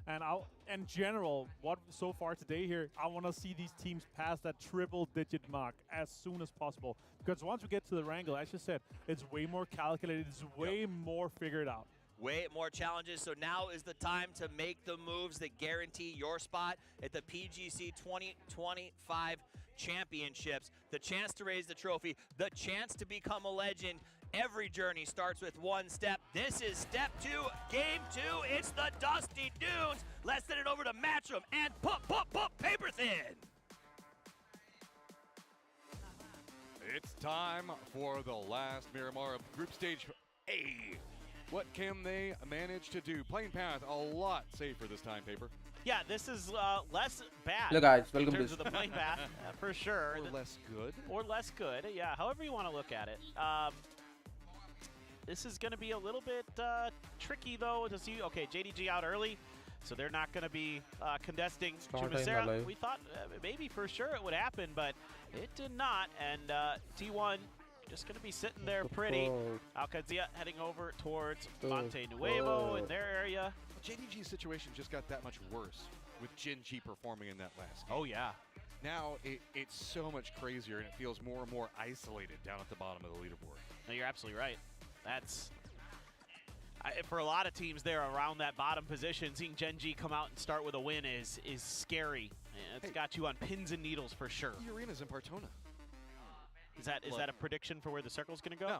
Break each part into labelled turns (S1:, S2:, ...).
S1: And in general, what so far today here, I want to see these teams pass that triple-digit mark as soon as possible. Because once we get to the wrangle, as you said, it's way more calculated, it's way more figured out.
S2: Way more challenges, so now is the time to make the moves that guarantee your spot at the PGC 2025 Championships. The chance to raise the trophy, the chance to become a legend. Every journey starts with one step. This is step 2, game 2. It's the Dusty Dunes. Let's send it over to Matchroom and put paper thin.
S3: It's time for the last Miramar of Group Stage A. What can they manage to do? Playing path a lot safer this time, Paper.
S4: Yeah, this is less bad.
S5: Hello guys, welcome
S4: in
S5: to
S4: terms of the playing path, for sure.
S3: Or less good.
S4: Or less good, yeah, however you want to look at it. This is going to be a little bit tricky, though, to see. Okay, JDG out early, so they're not going to be contesting Chumacera. We thought maybe for sure it would happen, but it did not. And T1 just going to be sitting there pretty. Alcadzia heading over towards Monte Nuevo in their area.
S3: JDG's situation just got that much worse with Jinji performing in that last game.
S4: Oh, yeah.
S3: Now it's so much crazier, and it feels more and more isolated down at the bottom of the leaderboard.
S4: No, you're absolutely right. That's for a lot of teams there around that bottom position. Seeing Genji come out and start with a win is scary. It's got you on pins and needles for sure.
S3: The arena's in Partona.
S4: Is that a prediction for where the circle's going to go?
S3: No,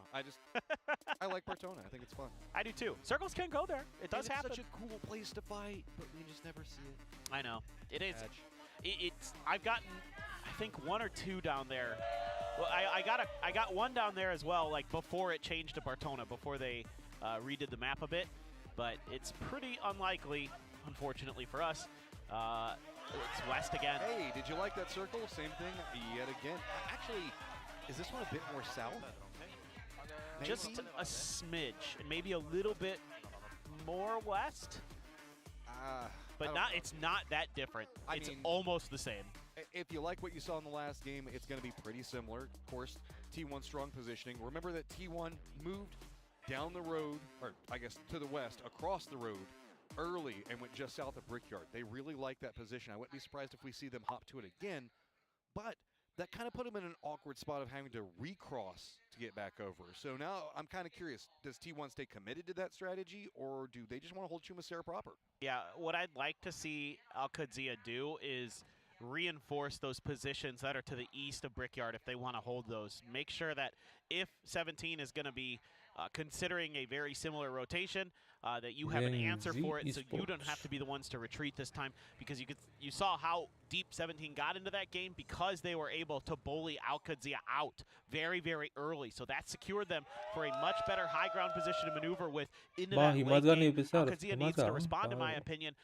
S3: I like Partona. I think it's fun.
S4: I do too. Circles can go there. It does happen.
S3: It's such a cool place to fight, but we just never see it.
S4: I know. It is. I've gotten, I think, 1 or 2 down there. Well, I got one down there as well, like before it changed to Partona, before they redid the map a bit. But it's pretty unlikely, unfortunately for us. It's west again.
S3: Hey, did you like that circle? Same thing yet again. Actually, is this one a bit more south? Maybe?
S4: Just a smidge, and maybe a little bit more west. But it's not that different. It's almost the same.
S3: If you like what you saw in the last game, it's going to be pretty similar. Of course, T1 strong positioning. Remember that T1 moved down the road, or I guess to the west, across the road early and went just south of Brickyard. They really like that position. I wouldn't be surprised if we see them hop to it again, but that kind of put them in an awkward spot of having to recross to get back over. So now I'm kind of curious, does T1 stay committed to that strategy, or do they just want to hold Chumacera proper?
S4: Yeah, what I'd like to see Alcadzia do is reinforce those positions that are to the east of Brickyard if they want to hold those. Make sure that if 17 is going to be considering a very similar rotation, that you have an answer for it, so you don't have to be the ones to retreat this time, because you saw how deep 17 got into that game because they were able to bully Alcadzia out very, very early. So that secured them for a much better high ground position to maneuver with into that late game. Alcadzia needs to respond, in my opinion,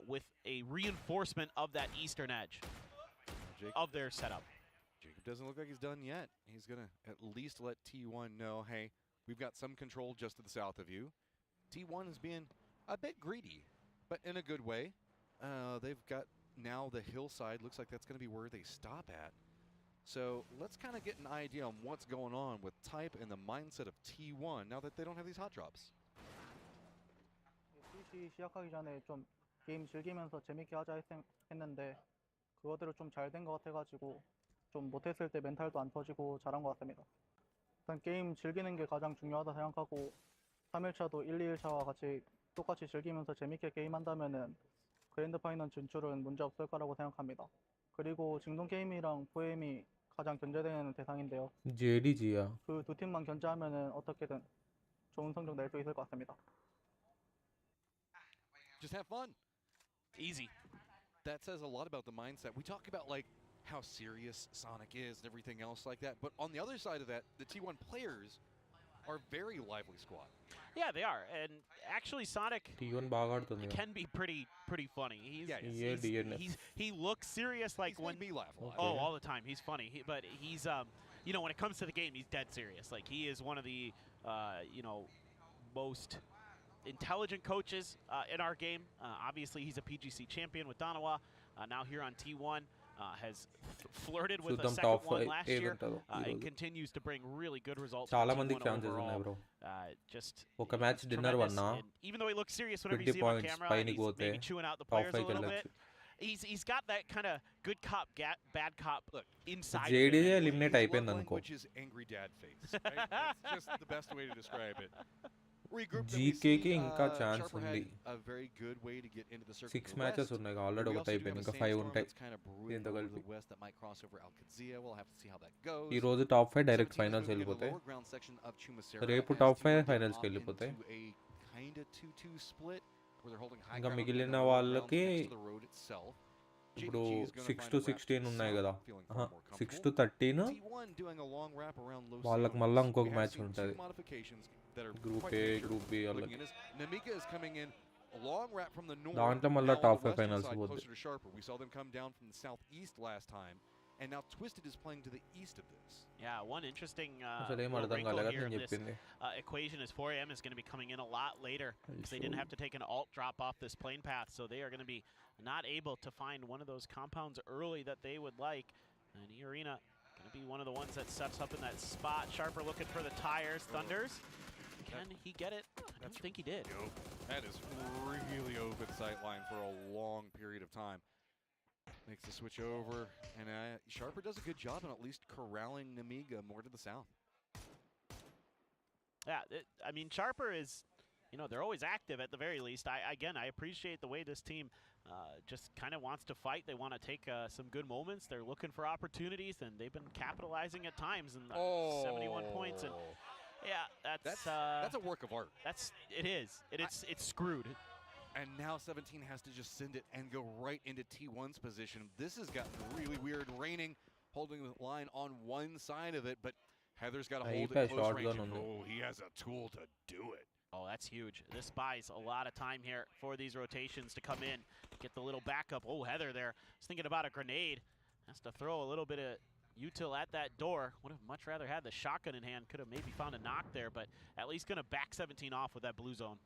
S4: with a reinforcement of that eastern edge of their setup.
S3: Jacob doesn't look like he's done yet. He's going to at least let T1 know, hey, we've got some control just to the south of you. T1 is being a bit greedy, but in a good way. They've got now the hillside. Looks like that's going to be where they stop at. So let's kind of get an idea on what's going on with type and the mindset of T1 now that they don't have these hot drops.
S6: 시작하기 전에 좀 게임 즐기면서 재밌게 하자 했는데 그거대로 좀 잘 된 것 같아가지고 좀 못했을 때 멘탈도 안 터지고 잘한 것 같습니다. 일단 게임 즐기는 게 가장 중요하다 생각하고 3일차도 1, 2일차와 같이 똑같이 즐기면서 재밌게 게임한다면은 그랜드 파이널 진출은 문제 없을 거라고 생각합니다. 그리고 징동 게임이랑 포엠이 가장 견제되는 대상인데요.
S5: JDG야.
S6: 그 두 팀만 견제하면은 어떻게든 좋은 성적 낼 수 있을 것 같습니다.
S3: Just have fun.
S4: Easy.
S3: That says a lot about the mindset. We talk about like how serious Sonic is and everything else like that, but on the other side of that, the T1 players are a very lively squad.
S4: Yeah, they are, and actually Sonic can be pretty funny. He looks serious, like when
S3: me laugh a lot.
S4: Oh, all the time. He's funny, but he's you know, when it comes to the game, he's dead serious. Like he is one of the you know, most intelligent coaches in our game. Obviously, he's a PGC champion with Danawa. Now here on T1. has flirted with a
S5: చూద్దాం
S4: second
S5: top
S4: one last year.
S5: ఏదుంటుందో
S4: It
S5: ఈరోజు.
S4: continues to bring really good results for
S5: చాలా
S4: T1
S5: మందికి chances ఉన్నాయి
S4: overall.
S5: Bro.
S4: Just
S5: ఒక match dinner
S4: tremendous.
S5: వన్నా
S4: And even though he looks serious whenever you
S5: 20
S4: see him on
S5: points
S4: camera, and
S5: పైనకి
S4: he's
S5: పోతే
S4: maybe chewing out the
S5: top
S4: players a
S5: 5కి
S4: little bit.
S5: వెళ్ళచ్చు.
S4: He's got that kind of good cop, bad cop
S3: Look,
S4: inside.
S5: JD
S4: of him.
S5: Eliminate
S3: His
S5: అయిపోయింది
S3: love
S5: అనుకో.
S3: language is angry dad face. Right? That's just the best way to describe it. Regroup that we
S5: GK
S3: see,
S5: కి ఇంకా chance
S3: Sharper
S5: ఉంది.
S3: had a very good way to get into the circle
S5: 6
S3: to the
S5: matches
S3: west.
S5: ఉన్నాయి already
S3: We
S5: ఒకటి
S3: also do
S5: అయిపోయింది
S3: have a
S5: ఇంకా 5
S3: sandstorm
S5: ఉంటాయి
S3: that's kind of brewing
S5: దీంతో
S3: over
S5: కలిపి.
S3: the west that might cross over Alcadzia. We'll have to see how that goes.
S5: ఈ రోజు top 5 direct
S3: 17 is
S5: finals
S3: moving into the
S5: వెళ్ళిపోతాయి.
S3: lower ground section of Chumacera
S5: రేపు
S3: as
S5: top
S3: T1
S5: 5
S3: get
S5: ఫైనల్స్కి
S3: off
S5: వెళ్ళిపోతాయి.
S3: into a kind of 2-2 split where they're holding high
S5: ఇంకా
S3: ground
S5: మిగిలిన
S3: in the lower grounds
S5: వాళ్ళకి
S3: next to the road itself.
S5: ఇప్పుడు
S3: JDG is gonna
S5: 6
S3: find
S5: to
S3: a wrap
S5: 16
S3: the
S5: ఉన్నాయి
S3: south,
S5: కదా.
S3: feeling far more
S5: 6
S3: comfortable.
S5: to 13
S3: T1 doing a long wrap around Los
S5: వాళ్ళకి
S3: Ceos.
S5: మళ్ళీ ఇంకొక
S3: We have
S5: match
S3: seen two
S5: ఉంటుంది.
S3: modifications that are
S5: group
S3: quite
S5: A
S3: major.
S5: Group B
S3: Looking
S5: వాళ్ళకి
S3: at this, Namiga is coming in a long wrap from the north.
S5: దాంట్లో మళ్ళీ
S3: now on
S5: top
S3: the
S5: 5
S3: western
S5: finals
S3: side,
S5: పోద్ది.
S3: closer to Sharper. We saw them come down from the southeast last time, and now Twisted is playing to the east of this.
S4: Yeah, one interesting
S5: అసలు ఏం
S4: little
S5: అర్థం
S4: wrinkle
S5: కాలేదు
S4: here
S5: నేను
S4: in this
S5: చెప్పింది.
S4: equation is 4AM is going to be coming in a lot later because they didn't have to take an alt drop off this plane path, so they are going to be not able to find one of those compounds early that they would like. And E-Arena going to be one of the ones that sets up in that spot. Sharper looking for the tires. Thunders. Can he get it? I don't think he did.
S3: That is really open sight line for a long period of time. Makes the switch over, and Sharper does a good job in at least corralling Namiga more to the south.
S4: Yeah, I mean, Sharper is, you know, they're always active at the very least. I appreciate the way this team just kind of wants to fight. They want to take some good moments. They're looking for opportunities, and they've been capitalizing at times. And 71 points, and yeah,
S3: That's a work of art.
S4: It is. It's screwed.
S3: And now 17 has to just send it and go right into T1's position. This has gotten really weird. Raining, holding the line on one side of it, but Heather's got to hold it close range. Oh, he has a tool to do it.
S4: Oh, that's huge. This buys a lot of time here for these rotations to come in, get the little backup. Oh, Heather there was thinking about a grenade. Has to throw a little bit of util at that door. Would have much rather had the shotgun in hand. Could have maybe found a knock there, but at least going to back 17 off with that blue zone.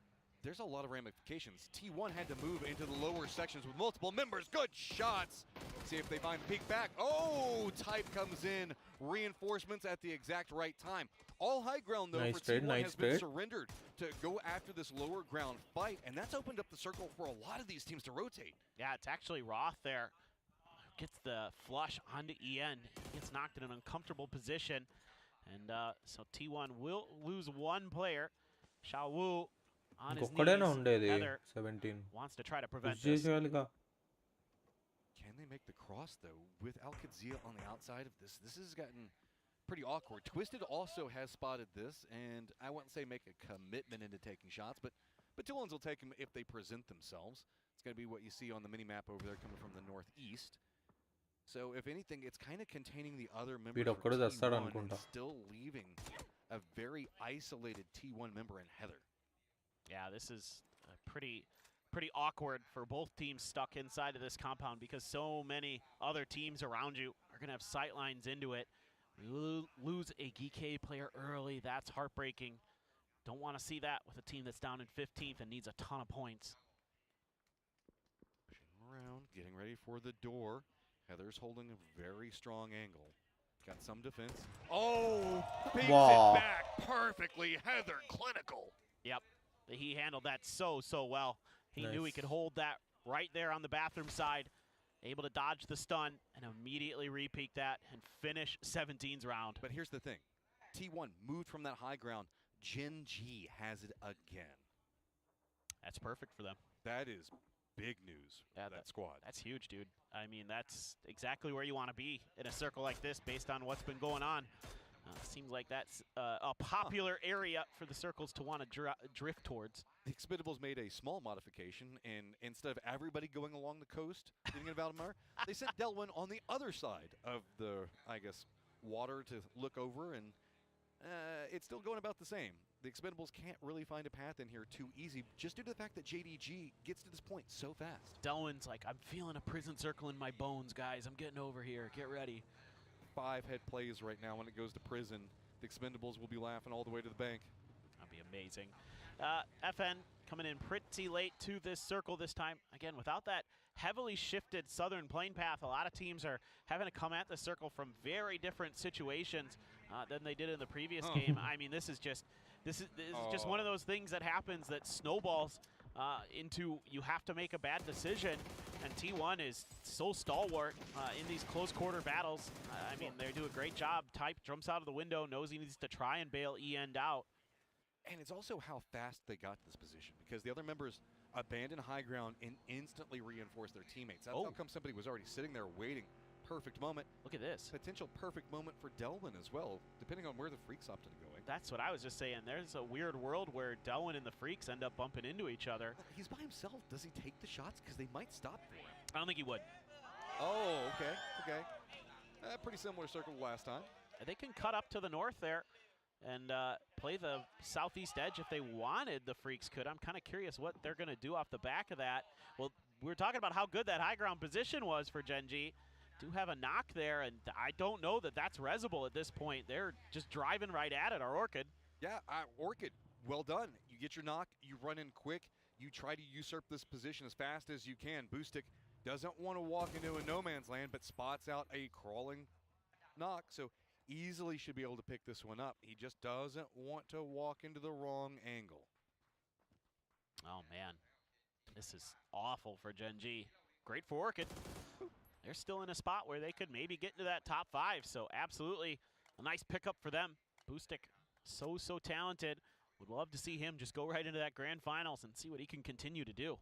S3: There's a lot of ramifications. T1 had to move into the lower sections with multiple members. Good shots. See if they find a peek back. Oh, Type comes in. Reinforcements at the exact right time. All high ground, though,
S5: Nice
S3: for
S5: trade,
S3: T1
S5: nice
S3: has been
S5: trade.
S3: surrendered to go after this lower ground fight, and that's opened up the circle for a lot of these teams to rotate.
S4: Yeah, it's actually Roth there. Gets the flush onto EN. Gets knocked in an uncomfortable position. And so T1 will lose one player. Xiao Wu on his
S5: ఇంకొక్కడైనా
S4: knees.
S5: ఉండేది
S4: Heather
S5: 17
S4: wants to try to prevent
S5: push
S4: this.
S5: చేసేయాలిగా.
S3: Can they make the cross, though, with Alcadzia on the outside of this? This has gotten pretty awkward. Twisted also has spotted this, and I wouldn't say make a commitment into taking shots, but T1s will take them if they present themselves. It's going to be what you see on the mini-map over there coming from the northeast. So, if anything, it's kind of containing the other members
S5: వీడు
S3: from
S5: ఒక్కడు తెస్తాడు
S3: T1 and
S5: అనుకుంటా.
S3: still leaving a very isolated T1 member in Heather.
S4: Yeah, this is pretty awkward for both teams stuck inside of this compound because so many other teams around you are going to have sight lines into it. You lose a GK player early. That's heartbreaking. Don't want to see that with a team that's down in 15th and needs a ton of points.
S3: Pushing around, getting ready for the door. Heather's holding a very strong angle. Got some defense. Oh, beats
S5: Wow.
S3: it back perfectly. Heather, clinical.
S4: Yep. He handled that so well. He knew he
S5: Nice.
S4: could hold that right there on the bathroom side. Able to dodge the stun and immediately repeat that and finish 17's round.
S3: But here's the thing. T1 moved from that high ground. Gen G has it again.
S4: That's perfect for them.
S3: That is big news for
S4: Yeah,
S3: that squad.
S4: That's huge, dude. I mean, that's exactly where you want to be in a circle like this based on what's been going on. Seems like that's a popular area for the circles to want to drift towards.
S3: The Expendables made a small modification, and instead of everybody going along the coast, getting into Valdemar, they sent Delwyn on the other side of the, I guess, water to look over, and it's still going about the same. The Expendables can't really find a path in here too easy, just due to the fact that JDG gets to this point so fast.
S4: Delwyn's like, I'm feeling a prison circle in my bones, guys. I'm getting over here. Get ready.
S3: 5 head plays right now when it goes to prison. The Expendables will be laughing all the way to the bank.
S4: That'd be amazing. FN coming in pretty late to this circle this time. Again, without that heavily shifted southern plane path, a lot of teams are having to come at the circle from very different situations than they did in the previous game. I mean, this is just one of those things that happens that snowballs into you have to make a bad decision, and T1 is so stalwart in these close quarter battles. I mean, they do a great job. Type jumps out of the window, knows he needs to try and bail E-End out.
S3: And it's also how fast they got to this position, because the other members abandoned high ground and instantly reinforced their teammates. That's how come somebody was already sitting there waiting. Perfect moment.
S4: Look at this.
S3: Potential perfect moment for Delwyn as well, depending on where the Freaks opted to going.
S4: That's what I was just saying. There's a weird world where Delwyn and the Freaks end up bumping into each other.
S3: He's by himself. Does he take the shots? Because they might stop for him.
S4: I don't think he would.
S3: Oh, okay, okay. Pretty similar circle to last time.
S4: They can cut up to the north there and play the southeast edge if they wanted. The Freaks could. I'm kind of curious what they're going to do off the back of that. Well, we were talking about how good that high ground position was for Gen G. Do have a knock there, and I don't know that that's resible at this point. They're just driving right at it, our Orchid.
S3: Yeah, Orchid, well done. You get your knock, you run in quick, you try to usurp this position as fast as you can. Boostic doesn't want to walk into a no man's land, but spots out a crawling knock, so easily should be able to pick this one up. He just doesn't want to walk into the wrong angle.
S4: Oh, man. This is awful for Gen G. Great for Orchid. They're still in a spot where they could maybe get into that top 5, so absolutely a nice pickup for them. Boostic, so talented. Would love to see him just go right into that grand finals and see what he can continue to do.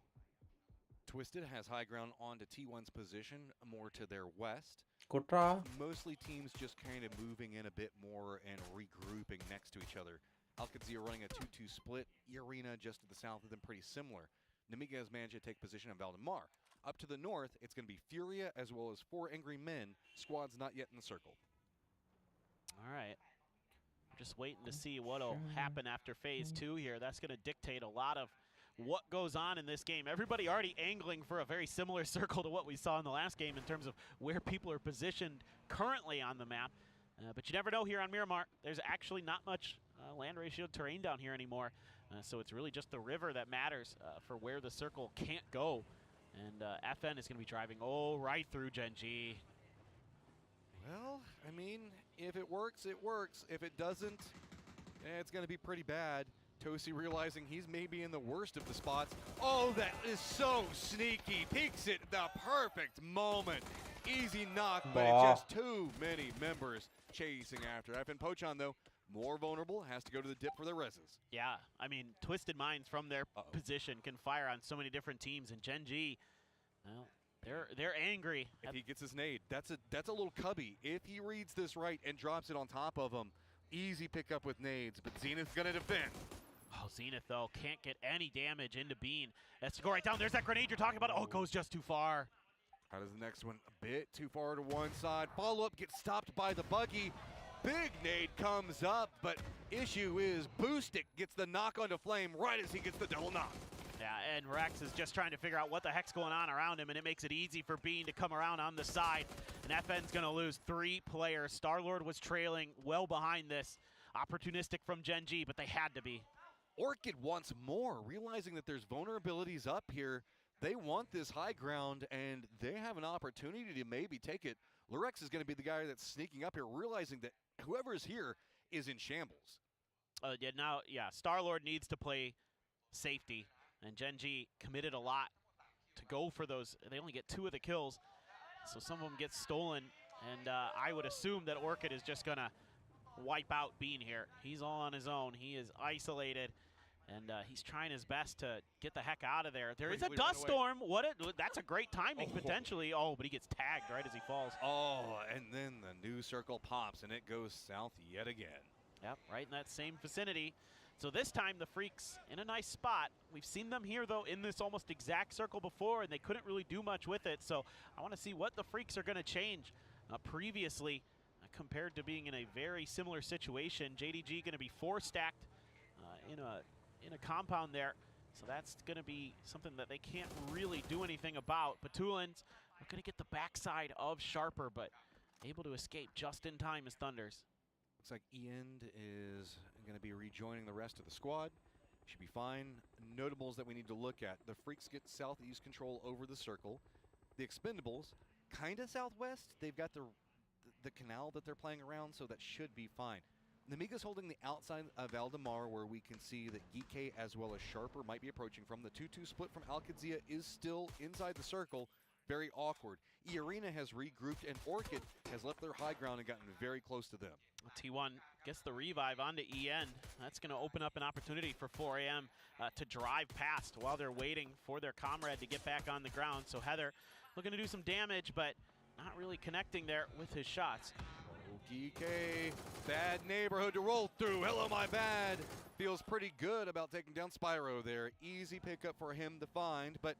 S3: Twisted has high ground onto T1's position, more to their west.
S5: Kotra.
S3: Mostly teams just kind of moving in a bit more and regrouping next to each other. Alcadzia running a 2-2 split. Arena just to the south of them, pretty similar. Namiga has managed to take position on Valdemar. Up to the north, it's going to be Furia as well as 4 Angry Men. Squad's not yet in the circle.
S4: All right. Just waiting to see what'll happen after phase 2 here. That's going to dictate a lot of what goes on in this game. Everybody already angling for a very similar circle to what we saw in the last game in terms of where people are positioned currently on the map. But you never know here on Miramar. There's actually not much land ratio terrain down here anymore. So it's really just the river that matters for where the circle can't go. And FN is going to be driving right through Gen G.
S3: Well, I mean, if it works, it works. If it doesn't, it's going to be pretty bad. Tosi realizing he's maybe in the worst of the spots. Oh, that is so sneaky. Peeks it the perfect moment. Easy knock, but just too many members chasing after. FN Pochon, though, more vulnerable, has to go to the dip for the reses.
S4: Yeah, I mean, Twisted Minds from their position can fire on so many different teams, and Gen G, well, they're angry.
S3: If he gets his nade, that's a little cubby. If he reads this right and drops it on top of him, easy pickup with nades, but Zenith's gonna defend.
S4: Oh, Zenith, though, can't get any damage into Bean. That's to go right down. There's that grenade you're talking about. Oh, it goes just too far.
S3: How does the next one? A bit too far to one side. Follow-up gets stopped by the buggy. Big nade comes up, but issue is Boostic gets the knock onto Flame right as he gets the double knock.
S4: Yeah, and Rex is just trying to figure out what the heck's going on around him, and it makes it easy for Bean to come around on the side. And FN's going to lose 3 players. Star-Lord was trailing well behind this. Opportunistic from Gen G, but they had to be.
S3: Orchid wants more, realizing that there's vulnerabilities up here. They want this high ground, and they have an opportunity to maybe take it. Lurex is going to be the guy that's sneaking up here, realizing that whoever is here is in shambles.
S4: Star-Lord needs to play safety, and Gen G committed a lot to go for those. They only get 2 of the kills, so some of them get stolen, and I would assume that Orchid is just going to wipe out Bean here. He's all on his own. He is isolated, and he's trying his best to get the heck out of there. There is a dust storm. That's a great timing, potentially. Oh, but he gets tagged right as he falls.
S3: Oh, and then the new circle pops, and it goes south yet again.
S4: Yep, right in that same vicinity. So this time the Freaks in a nice spot. We've seen them here, though, in this almost exact circle before, and they couldn't really do much with it. So I want to see what the Freaks are going to change previously compared to being in a very similar situation. JDG going to be 4-stacked in a compound there. So that's going to be something that they can't really do anything about. Patulans are going to get the backside of Sharper, but able to escape just in time as Thunders.
S3: Looks like End is going to be rejoining the rest of the squad. Should be fine. Notables that we need to look at. The Freaks get southeast control over the circle. The Expendables, kind of southwest. They've got the canal that they're playing around, so that should be fine. Namiga's holding the outside of Valdemar, where we can see that Geeky as well as Sharper might be approaching from. The 2-2 split from Alcadzia is still inside the circle. Very awkward. E-Arena has regrouped, and Orchid has left their high ground and gotten very close to them.
S4: T1 gets the revive onto EN. That's going to open up an opportunity for 4AM to drive past while they're waiting for their comrade to get back on the ground. So Heather looking to do some damage, but not really connecting there with his shots.
S3: GK, bad neighborhood to roll through. Hello, my bad. Feels pretty good about taking down Spyro there. Easy pickup for him to find, but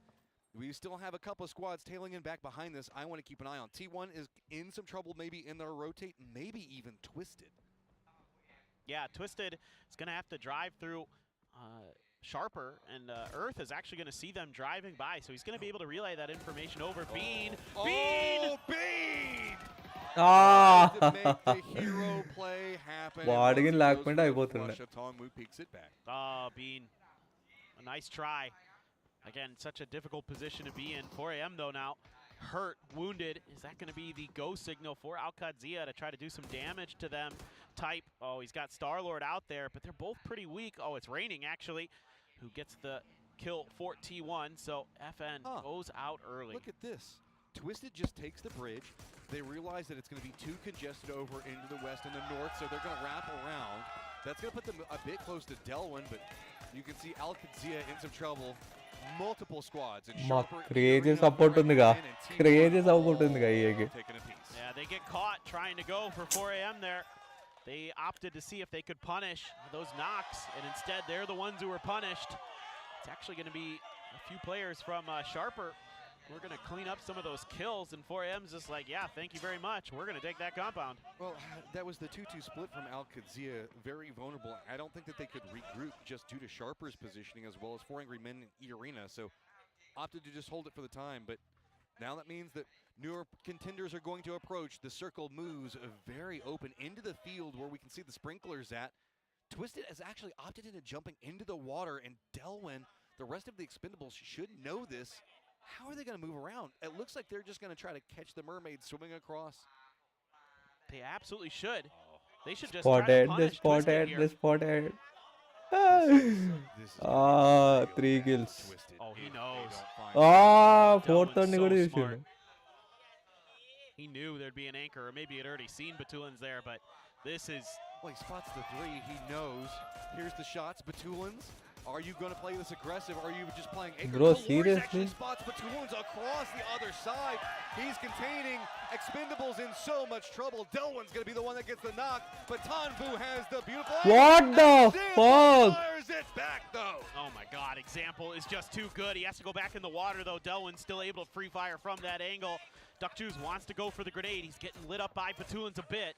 S3: we still have a couple of squads tailing in back behind this. I want to keep an eye on. T1 is in some trouble, maybe in their rotate, maybe even Twisted.
S4: Yeah, Twisted is going to have to drive through Sharper, and Earth is actually going to see them driving by, so he's going to be able to relay that information over. Bean! Bean!
S3: Oh, Bean!
S5: Ah!
S3: To make the hero play happen.
S5: వాడికి లేకపోతే అయిపోతుండే.
S3: Tongmu peeks it back.
S4: Oh, Bean. A nice try. Again, such a difficult position to be in. 4AM though now, hurt, wounded. Is that going to be the go signal for Alcadzia to try to do some damage to them? Type, oh, he's got Star-Lord out there, but they're both pretty weak. Oh, it's raining actually, who gets the kill for T1, so FN goes out early.
S3: Look at this. Twisted just takes the bridge. They realize that it's going to be too congested over into the west and the north, so they're going to wrap around. That's going to put them a bit close to Delwyn, but you can see Alcadzia in some trouble. Multiple squads. And
S5: crazy support undiga. Crazy support undiga ee.
S4: Yeah, they get caught trying to go for 4AM there. They opted to see if they could punish those knocks, and instead they're the ones who were punished. It's actually going to be a few players from Sharper. We're going to clean up some of those kills, and 4M's just like, yeah, thank you very much. We're going to take that compound.
S3: Well, that was the 2-2 split from Alcadzia. Very vulnerable. I don't think that they could regroup just due to Sharper's positioning as well as 4 Angry Men in E-Arena, so opted to just hold it for the time. But now that means that newer contenders are going to approach. The circle moves very open into the field where we can see the sprinklers at. Twisted has actually opted into jumping into the water, and Delwyn, the rest of the Expendables should know this. How are they going to move around? It looks like they're just going to try to catch the mermaid swimming across.
S4: They absolutely should. They should just try to punish Twisted here.
S5: They spotted.
S3: Ah,
S5: 3 kills.
S4: Oh, he knows.
S5: Ah,
S4: Delwyn's
S5: 4th one
S4: so smart. He knew there'd be an anchor, or maybe he'd already seen Batulins there, but this is...
S3: Well, he spots the 3. He knows. Here's the shots. Batulins. Are you going to play this aggressive? Or are you just playing anchor?
S5: Bro,
S3: Actually
S5: seriously?
S3: spots Batulins across the other side. He's containing. Expendables in so much trouble. Delwyn's going to be the one that gets the knock, but Tanbu has the beautiful...
S5: What the fuck?
S3: Fires it back, though.
S4: Oh my god, Example is just too good. He has to go back in the water, though. Delwyn's still able to free fire from that angle. Duck Juice wants to go for the grenade. He's getting lit up by Batulins a bit.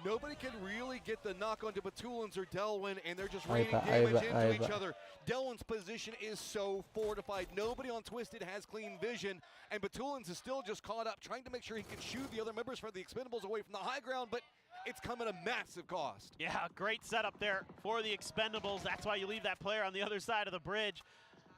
S3: Nobody can really get the knock onto Batulins or Delwyn, and they're just raining damage into each other. Delwyn's position is so fortified. Nobody on Twisted has clean vision, and Batulins is still just caught up, trying to make sure he can shoot the other members for the Expendables away from the high ground, but it's come at a massive cost.
S4: Yeah, great setup there for the Expendables. That's why you leave that player on the other side of the bridge.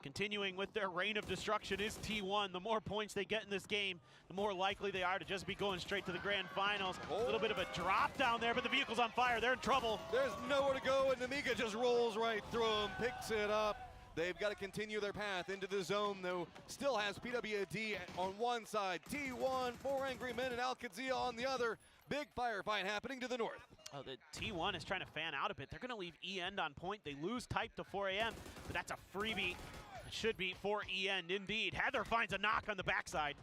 S4: Continuing with their reign of destruction is T1. The more points they get in this game, the more likely they are to just be going straight to the grand finals. A little bit of a drop down there, but the vehicle's on fire. They're in trouble.
S3: There's nowhere to go, and Namiga just rolls right through them, picks it up. They've got to continue their path into the zone, though. Still has PWD on one side, T1, 4 Angry Men, and Alcadzia on the other. Big firefight happening to the north.
S4: Oh, the T1 is trying to fan out a bit. They're going to leave E-End on point. They lose Type to 4AM, but that's a freebie. It should be for E-End, indeed. Heather finds a knock on the backside.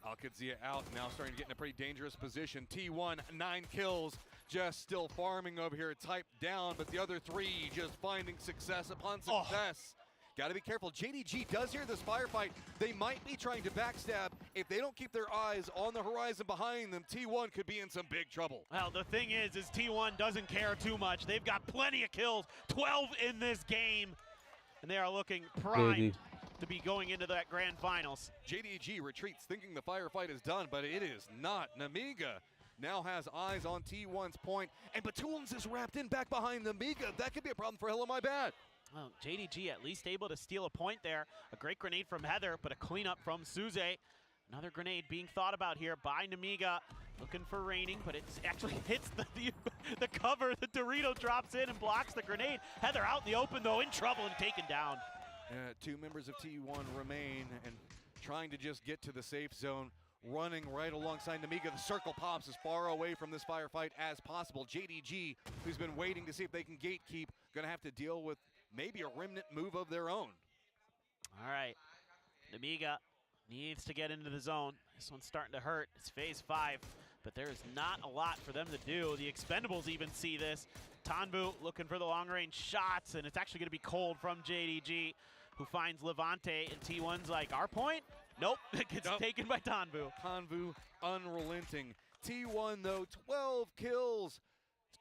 S3: Alcadzia out, now starting to get in a pretty dangerous position. T1, 9 kills, just still farming over here. Type down, but the other 3 just finding success upon success. Got to be careful. JDG does hear this firefight. They might be trying to backstab. If they don't keep their eyes on the horizon behind them, T1 could be in some big trouble.
S4: Well, the thing is T1 doesn't care too much. They've got plenty of kills, 12 in this game, and they are looking primed to be going into that grand finals.
S3: JDG retreats thinking the firefight is done, but it is not. Namiga now has eyes on T1's point, and Batulins is wrapped in back behind Namiga. That could be a problem for Hello My Bad.
S4: Well, JDG at least able to steal a point there. A great grenade from Heather, but a cleanup from Suze. Another grenade being thought about here by Namiga. Looking for raining, but it actually hits the cover. The Dorito drops in and blocks the grenade. Heather out in the open, though, in trouble and taken down.
S3: Two members of T1 remain and trying to just get to the safe zone. Running right alongside Namiga. The circle pops as far away from this firefight as possible. JDG, who's been waiting to see if they can gatekeep, going to have to deal with maybe a remnant move of their own.
S4: All right, Namiga needs to get into the zone. This one's starting to hurt. It's phase 5, but there is not a lot for them to do. The Expendables even see this. Tanbu looking for the long-range shots, and it's actually going to be cold from JDG, who finds Levante, and T1's like, our point? Nope, it gets taken by Tanbu.
S3: Tanbu unrelenting. T1, though, 12 kills.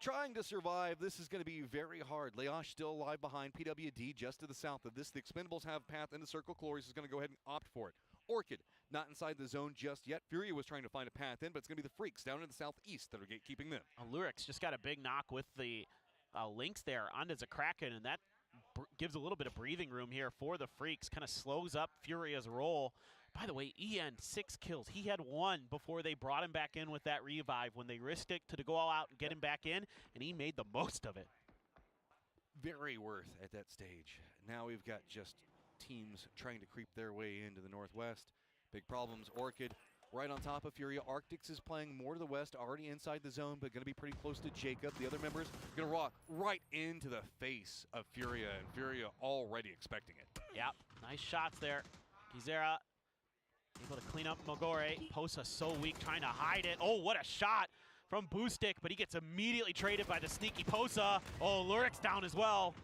S3: Trying to survive. This is going to be very hard. Leosh still alive behind. PWD just to the south of this. The Expendables have path into Circle. Cloris is going to go ahead and opt for it. Orchid not inside the zone just yet. Furia was trying to find a path in, but it's going to be the Freaks down in the southeast that are gatekeeping them.
S4: Lurix just got a big knock with the links there onto Zakraken, and that gives a little bit of breathing room here for the Freaks. Kind of slows up Furia's roll. By the way, EN, 6 kills. He had 1 before they brought him back in with that revive when they risked it to go all out and get him back in, and he made the most of it.
S3: Very worth at that stage. Now we've got just teams trying to creep their way into the northwest. Big problems. Orchid right on top of Furia. Arctis is playing more to the west, already inside the zone, but going to be pretty close to Jacob. The other members going to rock right into the face of Furia, and Furia already expecting it.
S4: Yep, nice shots there. Gizera able to clean up Mogore. Posa so weak, trying to hide it. Oh, what a shot from Boostic, but he gets immediately traded by the sneaky Posa. Oh, Lurix down as well.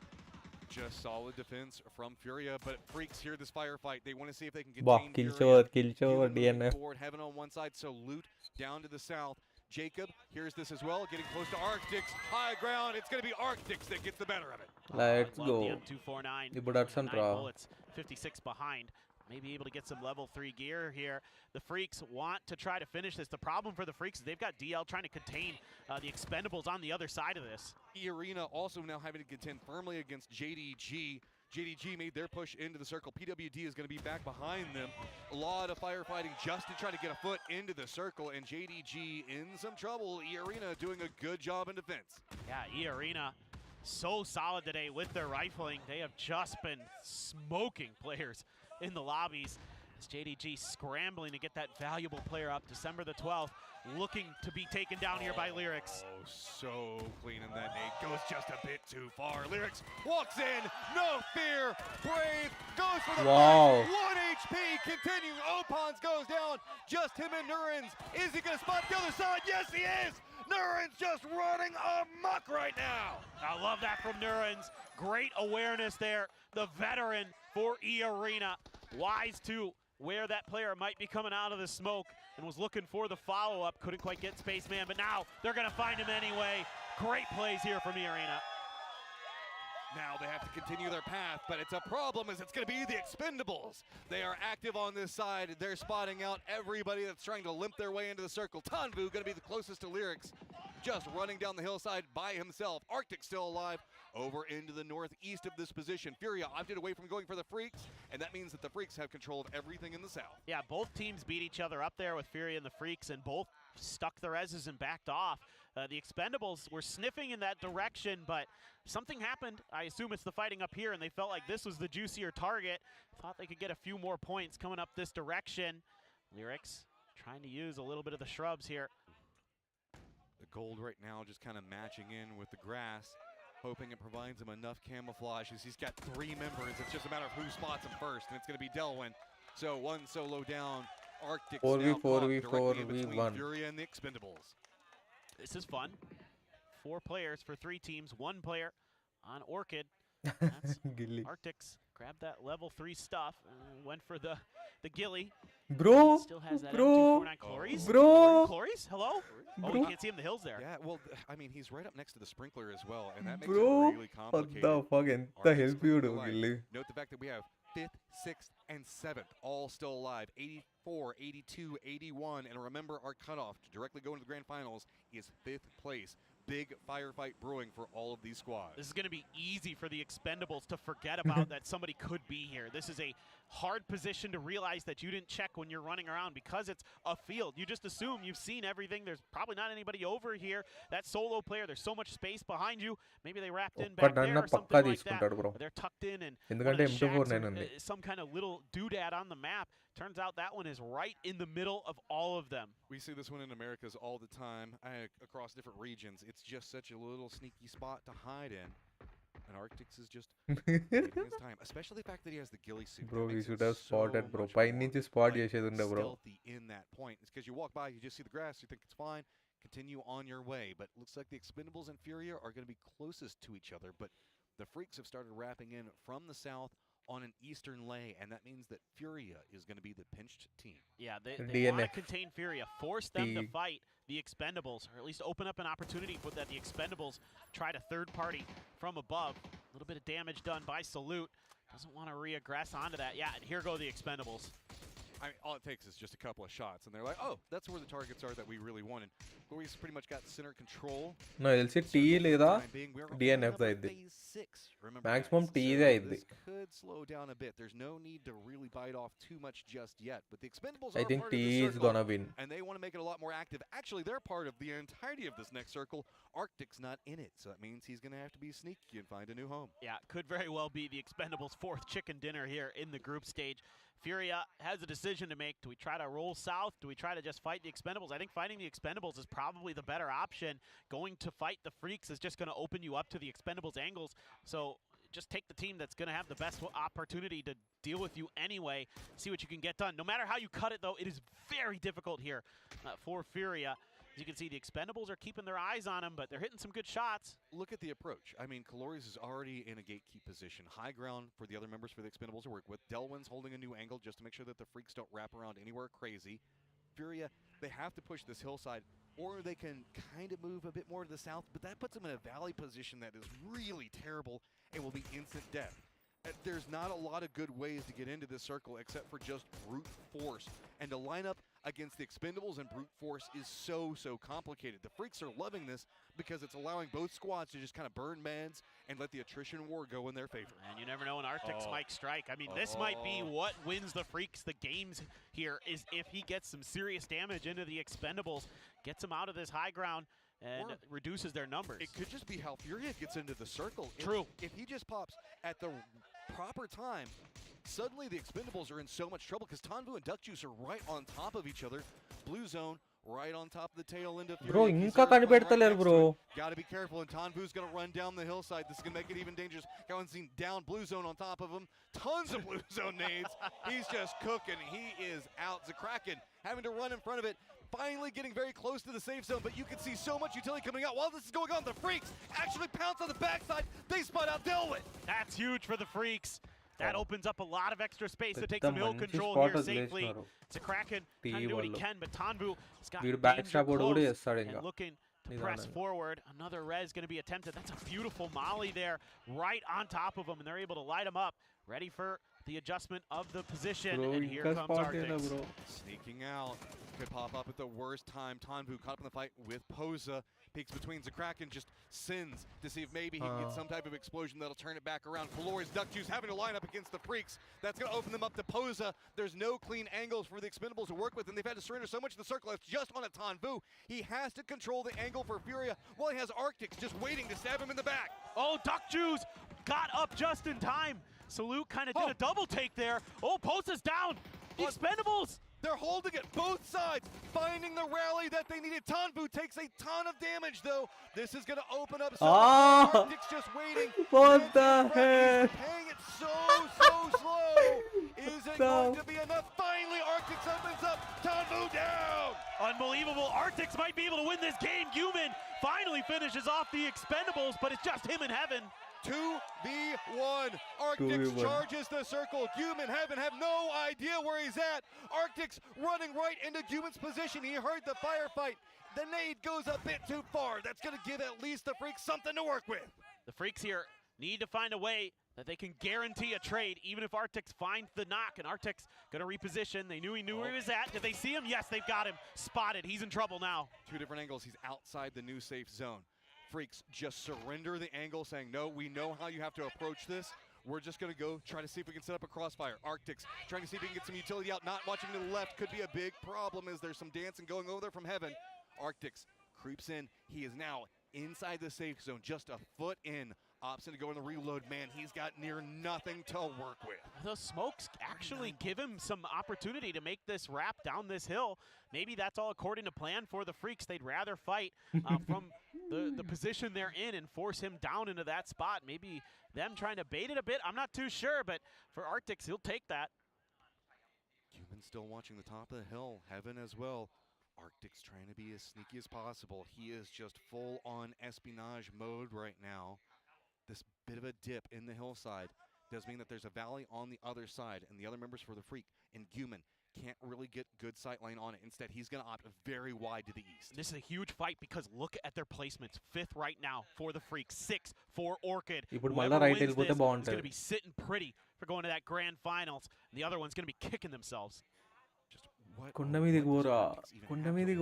S3: Just solid defense from Furia, but Freaks hear this firefight. They want to see if they can
S5: Wow,
S3: contain
S5: kill chore, DNF.
S3: Forward, Heaven on one side, so Loot down to the south. Jacob hears this as well, getting close to Arctis. High ground, it's going to be Arctis that gets the better of it.
S5: Let's
S4: love
S5: go.
S4: the M249.
S5: ఇప్పుడు
S4: 9 bullets, 56 behind. Maybe able to get some level 3 gear here. The Freaks want to try to finish this. The problem for the Freaks is they've got DL trying to contain the Expendables on the other side of this.
S3: E-Arena also now having to contend firmly against JDG. JDG made their push into the circle. PWD is going to be back behind them. A lot of firefighting just to try to get a foot into the circle, and JDG in some trouble. E-Arena doing a good job in defense.
S4: Yeah, E-Arena so solid today with their rifling. They have just been smoking players in the lobbies. As JDG scrambling to get that valuable player up. December the 12th, looking to be taken down here by Lyrix.
S3: Oh, so clean, and that nade goes just a bit too far. Lyrix walks in, no fear, brave, goes for the
S5: Wow.
S3: 1 HP, continuing. Opons goes down, just him and Nurens. Is he going to spot the other side? Yes, he is! Nurens just running amok right now.
S4: I love that from Nurens. Great awareness there. The veteran for E-Arena. Wise to where that player might be coming out of the smoke and was looking for the follow-up. Couldn't quite get Spaceman, but now they're going to find him anyway. Great plays here from E-Arena.
S3: Now they have to continue their path, but it's a problem as it's going to be the Expendables. They are active on this side. They're spotting out everybody that's trying to limp their way into the circle. Tanbu going to be the closest to Lyrix, just running down the hillside by himself. Arctic still alive over into the northeast of this position. Furia opted away from going for the Freaks, and that means that the Freaks have control of everything in the south.
S4: Yeah, both teams beat each other up there with Furia and the Freaks, and both stuck their reses and backed off. The Expendables were sniffing in that direction, but something happened. I assume it's the fighting up here, and they felt like this was the juicier target. Thought they could get a few more points coming up this direction. Lyrix trying to use a little bit of the shrubs here.
S3: The gold right now just kind of matching in with the grass, hoping it provides him enough camouflage as he's got 3 members. It's just a matter of who spots him first, and it's going to be Delwyn. So 1 solo down. Arctic
S5: 4v4v1.
S3: Furia and the Expendables.
S4: This is fun. 4 players for 3 teams, 1 player on Orchid. That's
S5: Gilly.
S4: Arctics grabbed that level 3 stuff and went for the Gilly.
S5: Bro,
S4: Still has that
S5: bro,
S4: M249 Cloris.
S5: bro.
S4: Cloris, hello? Oh,
S5: Bro.
S4: you can't see him in the hills there.
S3: Yeah, well, I mean, he's right up next to the sprinkler as well, and that makes
S5: Bro,
S3: it really complicated.
S5: what the fuck, ఎంత
S3: Arctic's
S5: help
S3: still
S5: you
S3: alive.
S5: Gilly.
S3: Note the fact that we have 5th, 6th, and 7th all still alive. 84, 82, 81, and remember our cutoff to directly go into the grand finals is 5th place. big firefight brewing for all of these squads.
S4: This is going to be easy for the Expendables to forget about that somebody could be here. This is a hard position to realize that you didn't check when you're running around because it's a field. You just assume you've seen everything. There's probably not anybody over here. That solo player, there's so much space behind you. Maybe they wrapped in back there or something like that.
S5: bro.
S4: They're tucked in and
S5: ఎందుకంటే M24
S4: some kind of little doodad on the map. Turns out that one is right in the middle of all of them.
S3: We see this one in Americas all the time, across different regions. It's just such a little sneaky spot to hide in. And Arctis is just taking his time, especially the fact that he has the ghillie suit.
S5: Bro, he should have spotted, bro. Paininchi spot chesedi bro.
S3: Stealthy in that point. It's because you walk by, you just see the grass, you think it's fine, continue on your way. But it looks like the Expendables and Furia are going to be closest to each other. But the Freaks have started wrapping in from the south on an eastern lay, and that means that Furia is going to be the pinched team.
S4: Yeah, they want to contain Furia, force them to fight the Expendables, or at least open up an opportunity for that the Expendables try to third party from above. A little bit of damage done by Salute. Doesn't want to reaggress onto that. Yeah, and here go the Expendables.
S3: I mean, all it takes is just a couple of shots, and they're like, oh, that's where the targets are that we really wanted. Glorious pretty much got center control.
S5: No, LC T లేదా DNF అయింది. Maximum T అయింది.
S3: This could slow down a bit. There's no need to really bite off too much just yet. But the Expendables
S5: I
S3: are
S5: think
S3: part
S5: T
S3: of the
S5: is
S3: circle,
S5: gonna win.
S3: and they want to make it a lot more active. Actually, they're part of the entirety of this next circle. Arctic's not in it, so that means he's going to have to be sneaky and find a new home.
S4: Yeah, could very well be the Expendables' fourth chicken dinner here in the group stage. Furia has a decision to make. Do we try to roll south? Do we try to just fight the Expendables? I think fighting the Expendables is probably the better option. Going to fight the Freaks is just going to open you up to the Expendables angles. So just take the team that's going to have the best opportunity to deal with you anyway. See what you can get done. No matter how you cut it, though, it is very difficult here for Furia. As you can see, the Expendables are keeping their eyes on him, but they're hitting some good shots.
S3: Look at the approach. I mean, Calorius is already in a gatekeep position. High ground for the other members for the Expendables to work with. Delwyn's holding a new angle just to make sure that the Freaks don't wrap around anywhere crazy. Furia, they have to push this hillside, or they can kind of move a bit more to the south, but that puts them in a valley position that is really terrible and will be instant death. There's not a lot of good ways to get into this circle except for just brute force. And to line up against the Expendables and brute force is so complicated. The Freaks are loving this because it's allowing both squads to just kind of burn mans and let the attrition war go in their favor.
S4: And you never know when Arctis might strike. I mean, this might be what wins the Freaks the games here, is if he gets some serious damage into the Expendables, gets them out of this high ground, and reduces their numbers.
S3: It could just be how Furia gets into the circle.
S4: True.
S3: If he just pops at the proper time, suddenly the Expendables are in so much trouble because Tanvu and Duck Juice are right on top of each other. Blue zone right on top of the tail end of Furia.
S5: Bro, ఇంకా కనిపెడతలేరు bro.
S3: Gotta be careful, and Tanvu's gonna run down the hillside. This is gonna make it even dangerous. Going seen down blue zone on top of him. Tons of blue zone nades. He's just cooking. He is out. Zakraken having to run in front of it. Finally getting very close to the safe zone, but you can see so much utility coming out. While this is going on, the Freaks actually pounce on the backside. They spot out Delwyn.
S4: That's huge for the Freaks. That opens up a lot of extra space to take some hill control here safely. Zakraken trying to do what he can, but Tanvu has got danger close and looking to press forward. Another res going to be attempted. That's a beautiful molly there right on top of him, and they're able to light him up. Ready for the adjustment of the position, and here comes Arctis.
S3: Sneaking out. Could pop up at the worst time. Tanvu caught up in the fight with Posa. Peeks between Zakraken, just sins to see if maybe he can get some type of explosion that'll turn it back around. Calorius Duck Juice having to line up against the Freaks. That's going to open them up to Posa. There's no clean angles for the Expendables to work with, and they've had to surrender so much of the circle. It's just on a Tanvu. He has to control the angle for Furia while he has Arctis just waiting to stab him in the back.
S4: Oh, Duck Juice got up just in time. Salute kind of did a double take there. Oh, Posa's down. The Expendables.
S3: They're holding it, both sides, finding the rally that they needed. Tanvu takes a ton of damage, though. This is going to open up so Arctis just waiting.
S5: What the heck?
S3: Paying it so slow. Is it going to be enough? Finally, Arctis opens up. Tanvu down.
S4: Unbelievable. Arctis might be able to win this game. Human finally finishes off the Expendables, but it's just him in heaven.
S3: 2v1. Arctis charges the circle. Human Heaven have no idea where he's at. Arctis running right into Human's position. He heard the firefight. The nade goes a bit too far. That's going to give at least the Freaks something to work with.
S4: The Freaks here need to find a way that they can guarantee a trade, even if Arctis finds the knock. And Arctis going to reposition. They knew he knew where he was at. Did they see him? Yes, they've got him. Spotted. He's in trouble now.
S3: Two different angles. He's outside the new safe zone. Freaks just surrender the angle, saying, no, we know how you have to approach this. We're just going to go try to see if we can set up a crossfire. Arctics trying to see if he can get some utility out. Not watching to the left could be a big problem as there's some dancing going over there from heaven. Arctics creeps in. He is now inside the safe zone, just a foot in. Opts in to go in the reload. Man, he's got near nothing to work with.
S4: Those smokes actually give him some opportunity to make this wrap down this hill. Maybe that's all according to plan for the Freaks. They'd rather fight from the position they're in and force him down into that spot. Maybe them trying to bait it a bit. I'm not too sure, but for Arctics, he'll take that.
S3: Human still watching the top of the hill. Heaven as well. Arctics trying to be as sneaky as possible. He is just full on espionage mode right now. This bit of a dip in the hillside does mean that there's a valley on the other side, and the other members for the Freak and Guman can't really get good sight line on it. Instead, he's going to opt very wide to the east.
S4: This is a huge fight because look at their placements. 5th right now for the Freaks, 6 for Orchid. Whoever wins this is going to be sitting pretty for going to that grand finals. And the other one's going to be kicking themselves.
S3: Just what?
S5: కొండ మీదకి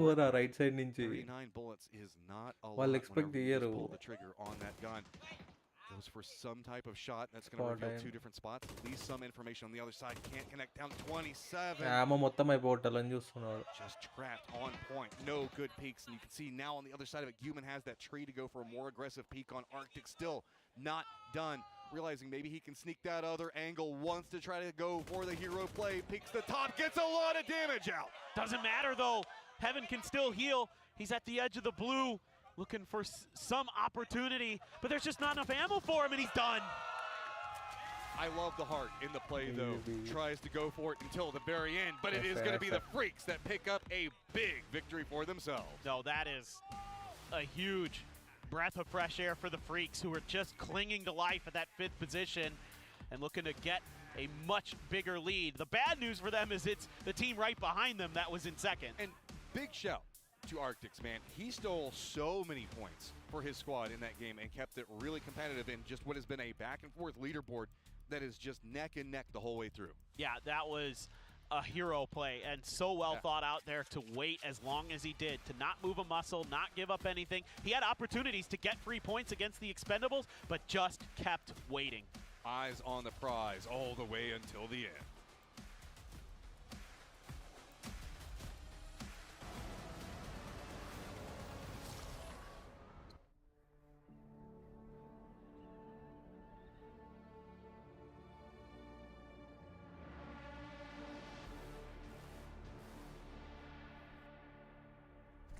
S5: పోరా right side నుంచి
S3: 39 bullets is not a
S5: వాళ్ళు
S3: lot
S5: expect
S3: whenever you just
S5: చేయరు.
S3: pull the trigger on that gun. Goes for some type of shot that's going to reveal
S5: Spot
S3: 2 different spots. At least some information on the other side. Can't connect down 27.
S5: ఆమె మొత్తం అయిపోవటాలని చూస్తున్నాడు.
S3: Just trapped on point. No good peeks. And you can see now on the other side of it, Guman has that tree to go for a more aggressive peek on Arctic. Still not done. Realizing maybe he can sneak that other angle. Wants to try to go for the hero play. Peeks the top. Gets a lot of damage out.
S4: Doesn't matter though. Heaven can still heal. He's at the edge of the blue. Looking for some opportunity, but there's just not enough ammo for him, and he's done.
S3: I love the heart in the play, though. Tries to go for it until the very end, but it is going to be the Freaks that pick up a big victory for themselves.
S4: No, that is a huge breath of fresh air for the Freaks, who are just clinging to life at that 5th position and looking to get a much bigger lead. The bad news for them is it's the team right behind them that was in 2nd.
S3: And big shout to Arctics, man. He stole so many points for his squad in that game and kept it really competitive in just what has been a back and forth leaderboard that is just neck and neck the whole way through.
S4: Yeah, that was a hero play and so well thought out there to wait as long as he did, to not move a muscle, not give up anything. He had opportunities to get free points against the Expendables, but just kept waiting.
S3: Eyes on the prize all the way until the end.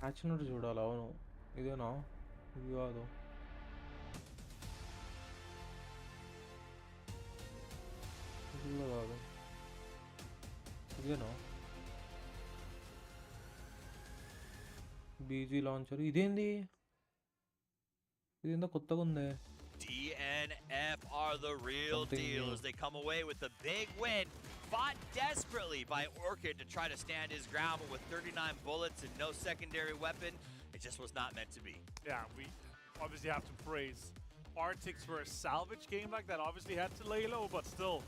S5: Actual చూడాలి. అవును ఇదేనా? ఇది కాదు. ఇది కూడా కాదు. ఇదేనా? BG launcher. ఇదేంది? ఇదేందో కొత్తగా ఉంది.
S2: DNF are the real deal as they come away with the big win. Fought desperately by Orchid to try to stand his ground, but with 39 bullets and no secondary weapon, it just was not meant to be.
S1: Yeah, we obviously have to praise Arctics for a salvage game like that. Obviously had to lay low, but still,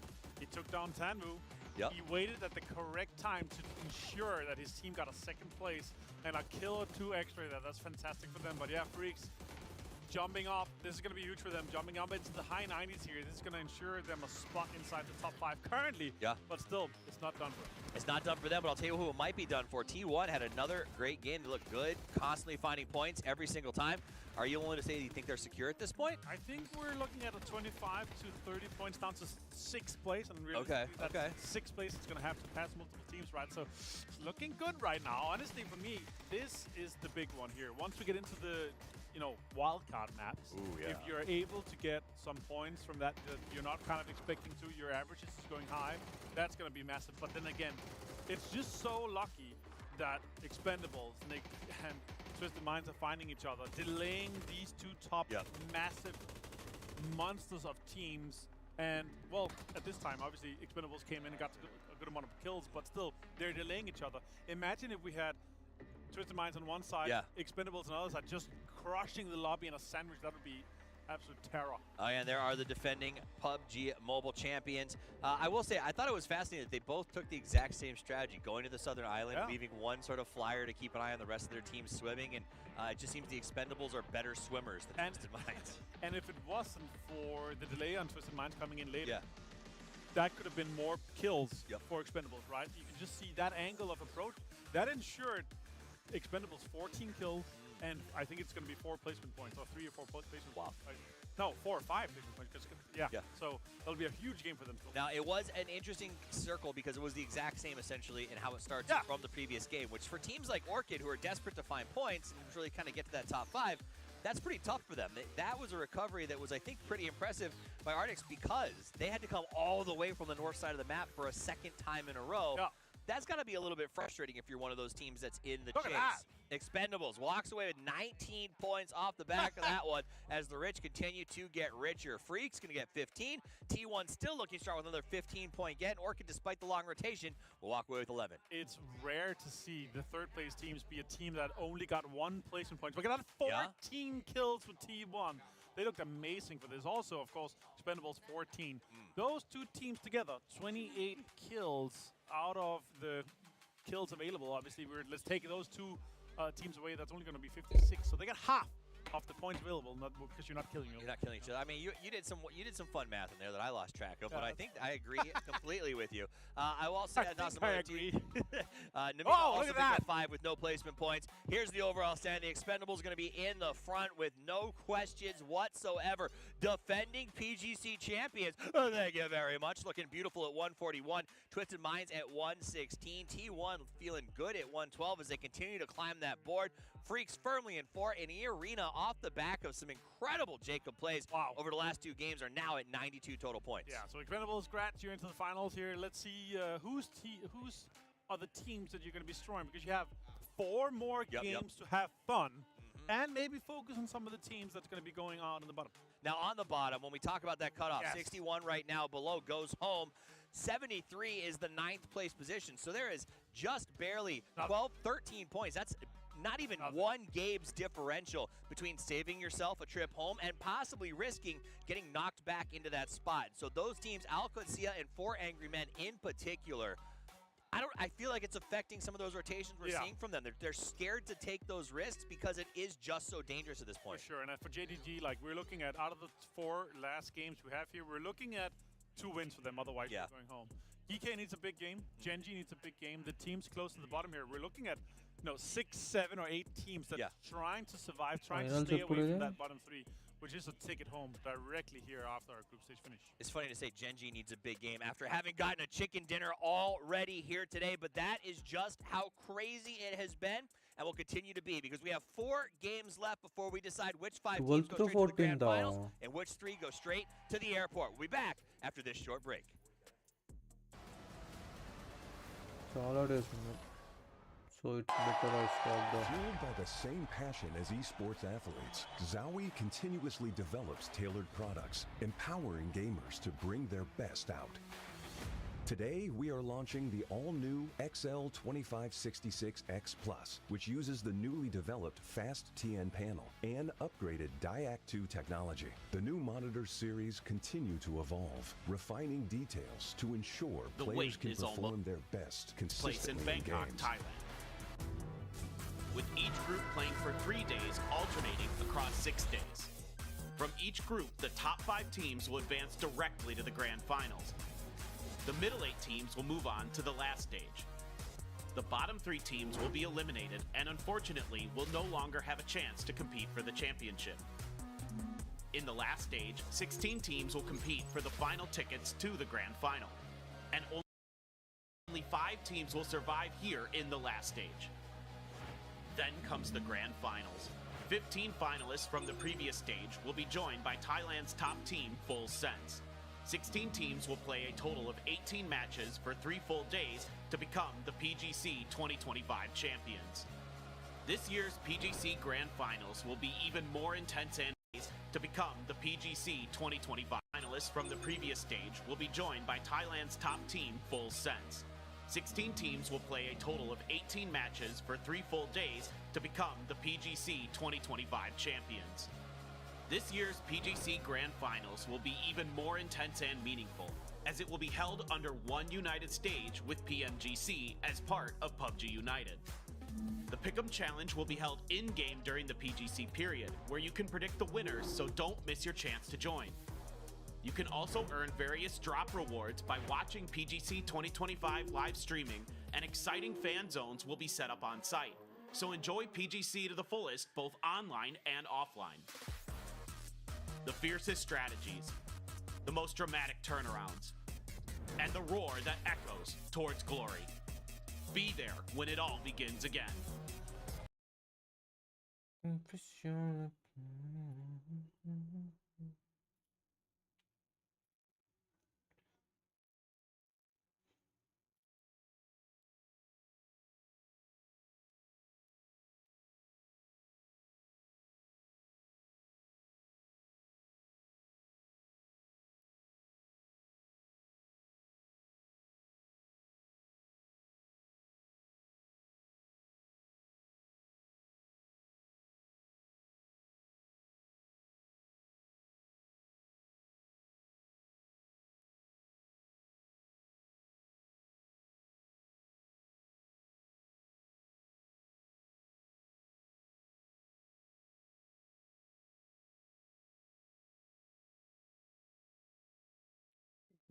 S1: he took down Tanmu.
S3: Yep.
S1: He waited at the correct time to ensure that his team got a 2nd place and a kill or 2 extra. That's fantastic for them. But yeah, Freaks, jumping off, this is going to be huge for them. Jumping up into the high 90s here, this is going to ensure them a spot inside the top 5 currently.
S2: Yeah.
S1: But still, it's not done for them.
S2: It's not done for them, but I'll tell you who it might be done for. T1 had another great game. They look good, constantly finding points every single time. Are you willing to say that you think they're secure at this point?
S1: I think we're looking at a 25 to 30 points down to 6th place. And really,
S2: Okay.
S1: 6th place is going to have to pass multiple teams, right? So it's looking good right now. Honestly, for me, this is the big one here. Once we get into the wildcard maps, if you're able to get some points from that you're not kind of expecting to, your averages is going high, that's going to be massive. But then again, it's just so lucky that Expendables and Twisted Minds are finding each other, delaying these 2 top massive monsters of teams. And, well, at this time, obviously, Expendables came in and got a good amount of kills, but still, they're delaying each other. Imagine if we had Twisted Minds on one side, Expendables on the other side, just crushing the lobby in a sandwich. That would be Absolute terror.
S2: Oh, and there are the defending PUBG Mobile champions. I will say, I thought it was fascinating that they both took the exact same strategy, going to the Southern Island, leaving one sort of flyer to keep an eye on the rest of their team swimming, and it just seems the Expendables are better swimmers than Twisted Minds.
S1: And if it wasn't for the delay on Twisted Minds coming in later, that could have been more kills for Expendables, right? You can just see that angle of approach. That ensured Expendables 14 kills, and I think it's going to be 4 placement points, or 3 or 4 placement points. No, 4 or 5 placement points. So that'll be a huge game for them.
S2: Now, it was an interesting circle because it was the exact same, essentially, in how it starts from the previous game, which for teams like Orchid, who are desperate to find points and really kind of get to that top 5, that's pretty tough for them. That was a recovery that was, I think, pretty impressive by arctis because they had to come all the way from the north side of the map for a second time in a row. That's got to be a little bit frustrating if you're one of those teams that's in the chase. Expendables walks away with 19 points off the back of that one as the rich continue to get richer. Freak's going to get 15. T1 still looking strong with another 15-point get. Orchid, despite the long rotation, will walk away with 11.
S1: It's rare to see the third-place teams be a team that only got 1 placement point. We got 14 kills with T1. They looked amazing for this. Also, of course, Expendables 14. Those two teams together, 28 kills out of the kills available. Obviously, let's take those two teams away. That's only going to be 56. So they got half of the points available, not because you're not killing them.
S2: You're not killing each other. I mean, you did some fun math in there that I lost track of, but I think I agree completely with you. I will also
S1: agree.
S2: Nvidia also picked up 5 with no placement points. Here's the overall standing. Expendables going to be in the front with no questions whatsoever. Defending PGC champions. Oh, thank you very much. Looking beautiful at 141. Twisted Minds at 116. T1 feeling good at 112 as they continue to climb that board. Freaks firmly in 4, and E-Arena off the back of some incredible Jacob plays over the last 2 games are now at 92 total points.
S1: Yeah, so Expendables, Gratz, you're into the finals here. Let's see who's are the teams that you're going to be destroying, because you have 4 more games to have fun and maybe focus on some of the teams that's going to be going on in the bottom.
S2: Now on the bottom, when we talk about that cutoff, 61 right now below goes home. 73 is the 9th place position, so there is just barely 13 points. That's not even 1 game's differential between saving yourself a trip home and possibly risking getting knocked back into that spot. So those teams, Alcazia and 4 Angry Men in particular, I feel like it's affecting some of those rotations we're seeing from them. They're scared to take those risks because it is just so dangerous at this point.
S1: For sure, and for JDG, like we're looking at, out of the 4 last games we have here, we're looking at 2 wins for them, otherwise we're going home. EK needs a big game. Genji needs a big game. The teams close to the bottom here, we're looking at 6, 7, or 8 teams that are trying to survive, trying to stay away from that bottom 3, which is a ticket home directly here after our group stage finish.
S2: It's funny to say Genji needs a big game after having gotten a chicken dinner already here today, but that is just how crazy it has been and will continue to be, because we have 4 games left before we decide which 5 teams go straight to the grand finals and which 3 go straight to the airport. We'll be back after this short break.
S5: So it's better I stop the...
S7: Fueled by the same passion as esports athletes, Zowie continuously develops tailored products, empowering gamers to bring their best out. Today, we are launching the all-new XL2566X Plus, which uses the newly developed Fast TN panel and upgraded Diac 2 technology. The new monitor series continue to evolve, refining details to ensure players can perform their best consistently in games.
S4: Thailand. With each group playing for 3 days, alternating across 6 days. From each group, the top 5 teams will advance directly to the grand finals. The middle 8 teams will move on to the last stage. The bottom 3 teams will be eliminated and unfortunately will no longer have a chance to compete for the championship. In the last stage, 16 teams will compete for the final tickets to the grand final. And only 5 teams will survive here in the last stage. Then comes the grand finals. 15 finalists from the previous stage will be joined by Thailand's top team, Full Sense. 16 teams will play a total of 18 matches for 3 full days to become the PGC 2025 champions. This year's PGC Grand Finals will be even more intense and to become the PGC 2025. Finalists from the previous stage will be joined by Thailand's top team, Full Sense. 16 teams will play a total of 18 matches for 3 full days to become the PGC 2025 champions. This year's PGC Grand Finals will be even more intense and meaningful, as it will be held under one united stage with PMGC as part of PUBG United. The Pick'em Challenge will be held in-game during the PGC period, where you can predict the winners, so don't miss your chance to join. You can also earn various drop rewards by watching PGC 2025 live streaming, and exciting fan zones will be set up on site. So enjoy PGC to the fullest, both online and offline. The fiercest strategies, the most dramatic turnarounds, and the roar that echoes towards glory. Be there when it all begins again.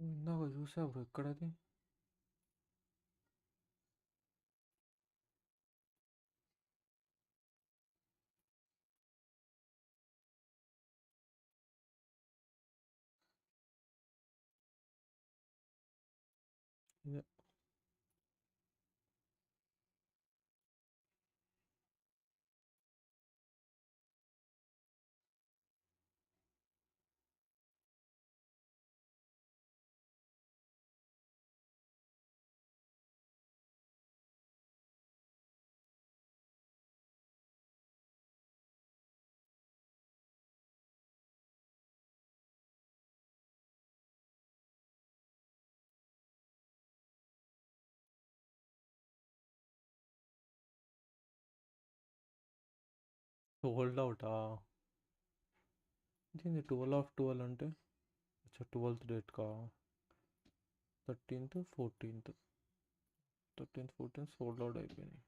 S5: ఇందాక చూసా bro ఎక్కడది ఇదే. Sold అవుటా దీన్ని 12/12 అంటే అచ్చా 12th date కా 13th 14th 13th 14th sold out అయిపోయినాయి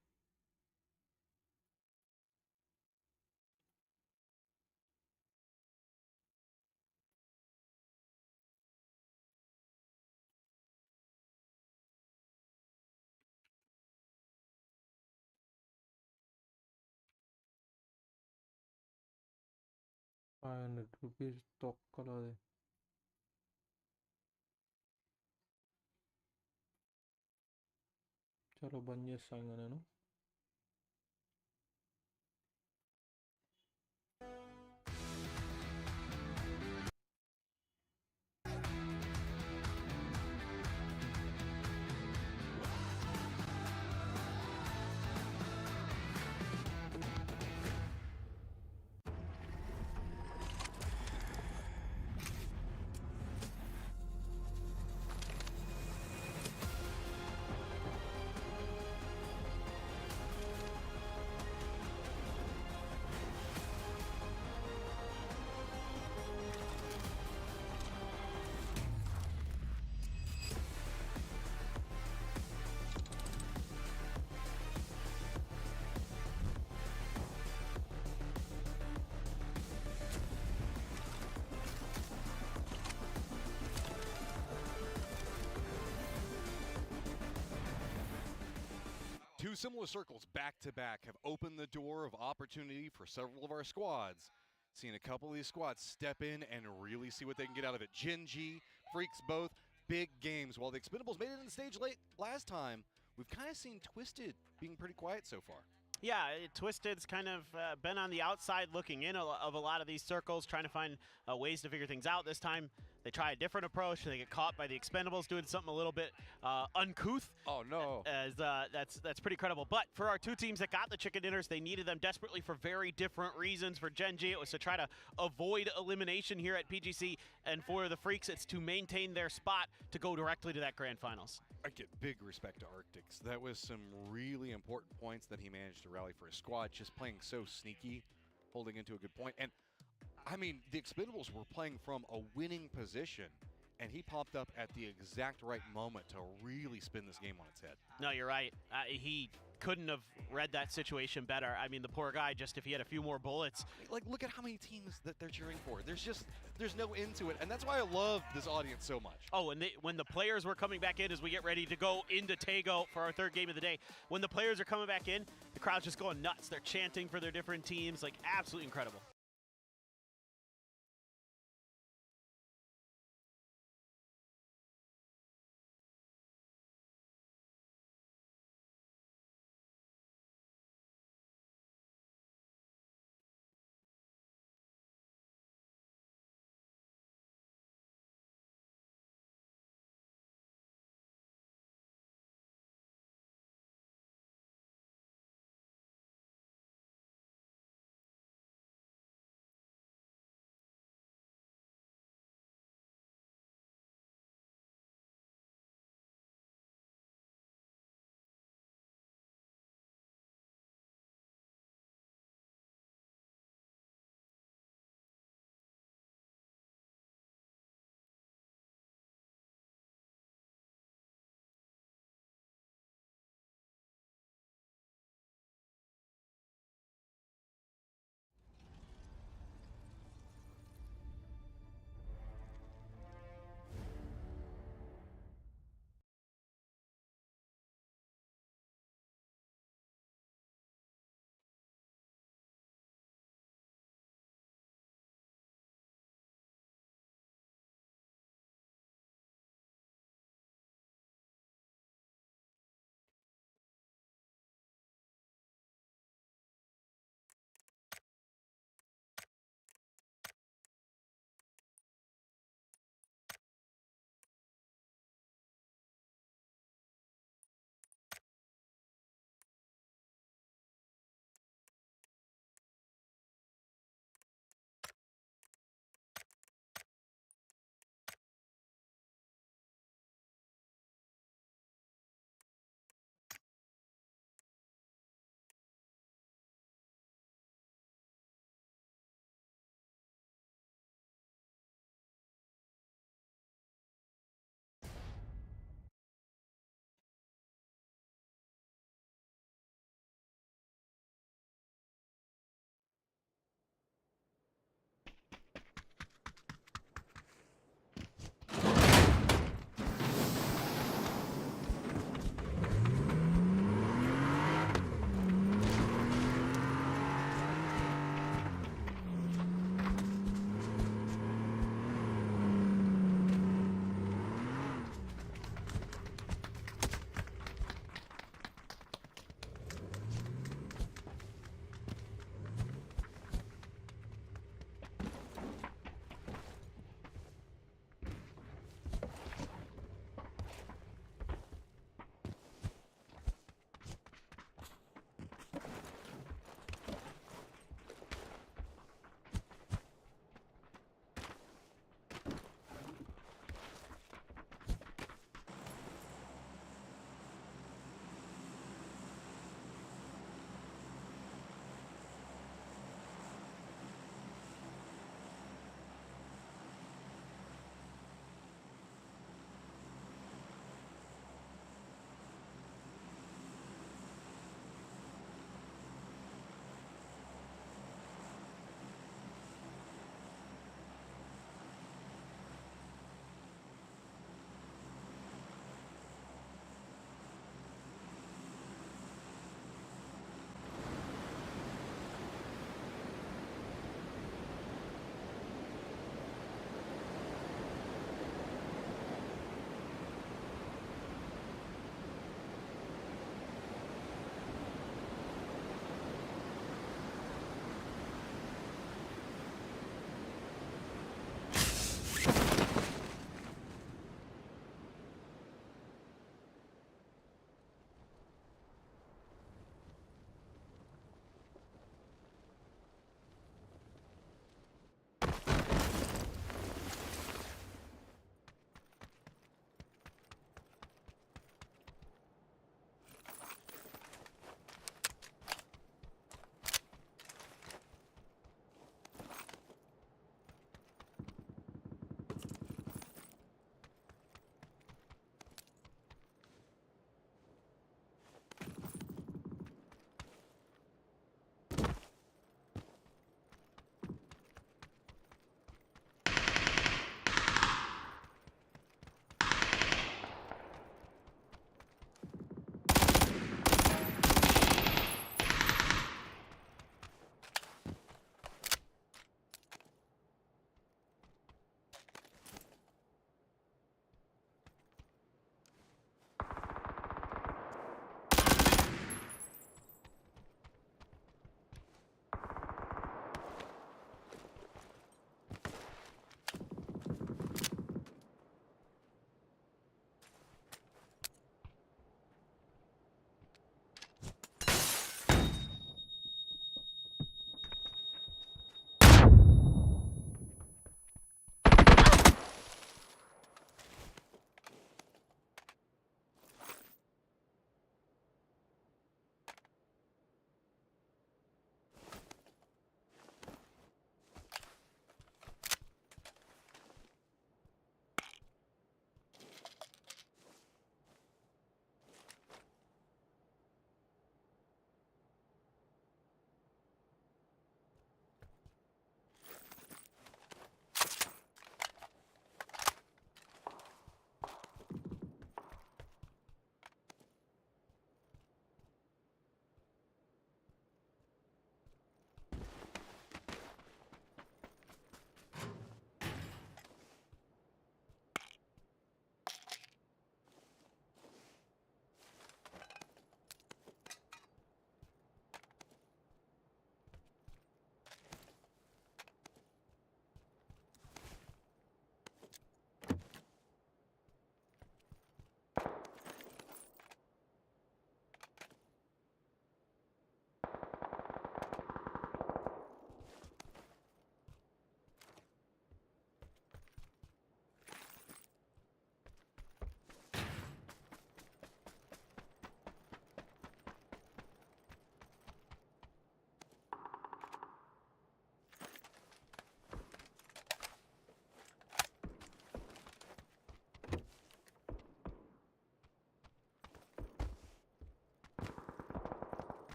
S5: ₹500 తొక్కలో అది చలో బంద్ చేస్తాను ఇంకా నేను
S3: Two similar circles back-to-back have opened the door of opportunity for several of our squads. Seeing a couple of these squads step in and really see what they can get out of it. Gen.G, Freaks both, big games. While the Expendables made it in the stage late last time, we've kind of seen Twisted being pretty quiet so far.
S4: Yeah, Twisted's kind of been on the outside looking in of a lot of these circles, trying to find ways to figure things out. This time, they try a different approach. They get caught by the Expendables doing something a little bit uncouth.
S3: Oh, no.
S4: As that's pretty credible. But for our two teams that got the chicken dinners, they needed them desperately for very different reasons. For Gen.G, it was to try to avoid elimination here at PGC. And for the Freaks, it's to maintain their spot to go directly to that Grand Finals.
S3: I get big respect to arctis. That was some really important points that he managed to rally for his squad, just playing so sneaky, holding into a good point. And I mean, the Expendables were playing from a winning position, and he popped up at the exact right moment to really spin this game on its head.
S4: No, you're right. He couldn't have read that situation better. I mean, the poor guy, just if he had a few more bullets.
S3: Like, look at how many teams that they're cheering for. There's no end to it, and that's why I love this audience so much.
S4: Oh, and when the players were coming back in as we get ready to go into Tego for our third game of the day, when the players are coming back in, the crowd's just going nuts. They're chanting for their different teams, like absolutely incredible.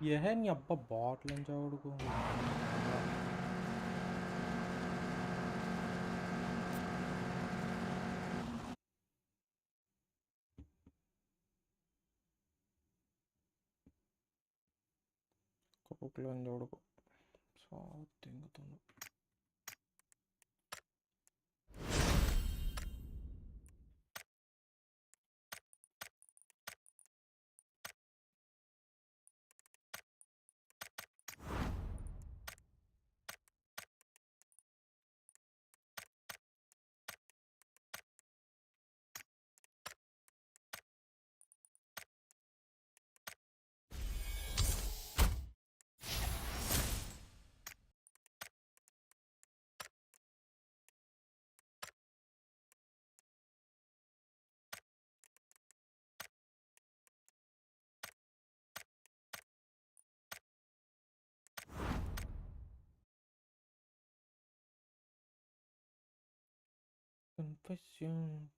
S5: ఏ నీ అబ్బా bottle అని చదువుడుకు కోకులు అని చదువుడుకు so తింగుతుంది Confession.